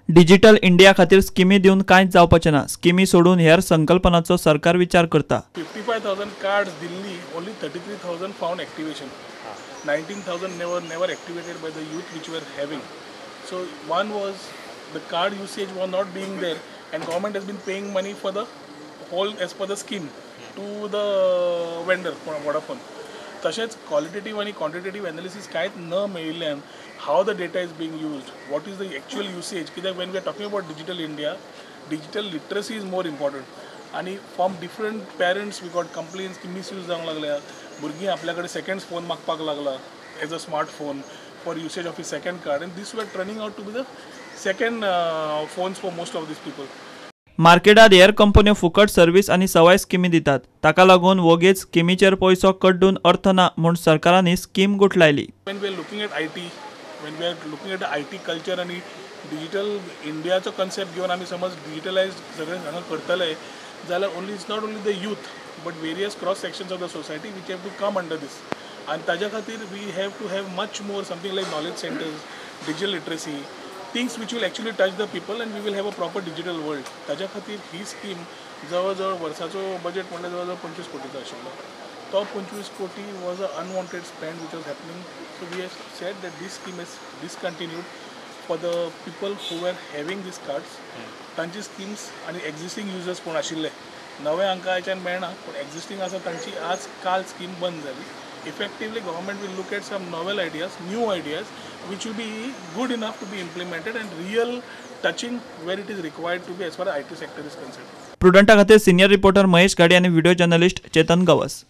Digital India खातीर स्किमी दिवन कांयच जावपाचें ना। स्किमी सोडून हेर संकल्पनांचो सरकार विचार करता। 55,000 cards Delhi, only 33,000 found activation. 19,000 never activated by the youth which were having. So one was the card usage was not being there, and government has been paying money for the whole as per the scheme to the vendor for Vodafone. तशेंच qualitative आणि quantitative analysis कांयच न मेळिल्ल्यान how the data is being used, what is the actual usage, कित्याक when we are talking about digital India, digital literacy is more important. आणि from different parents we got complaints की misuse जावंक लागल्या, भुरगीं आपल्या कडेन सेकंड फोन मागपाक लागला as a smartphone for usage of हि second card, and these were turning out to be the second phones for most of these people. मार्केटात हेर कंपन्यो फुकट सर्व्हिस आणि सवाय स्किमी दितात, ताका लागून वोगीच स्किमीचेर पैसो कड्डून अर्थ ना म्हूण सरकारांनी scheme गुटलायली। When we are looking at IT, when we are looking at the IT culture आणि डिजिटल इंडियाचो कन्सेप्ट घेवन आमी समज डिजिटलायज सगळें हांगा करतले जाल्यार only it's not only the youth but various cross sections of the society which have to come under these, आनी ताज्या खातीर we have to have much more something like knowledge centres, digital literacy, things which will actually touch the people, and we will have a proper digital world. ताज्या खातीर ही scheme जवळ वर्साचो budget म्हणल्यार जवळ 25 कोटीचो आशिल्लो। तो 25 कोटी was a unwanted spend which was happening. So we have said that this scheme is discontinued for the people who were having these cards. तांची स्कीम्स आणि एक्झिस्टिंग युजर्स कोण आशिल्ले नवे हांकां हाच्यान मेळना, पूण एक्झिस्टिंग आसा तांची आज काल स्कीम बंद जाली। Effectively, government will look at some novel ideas, new ideas, which will be good enough to be implemented and real touching where it is required to be as far as IT sector is concerned. प्रुडंटा खातीर senior reporter Mahesh गाडी आणि video journalist Chetan Gawas.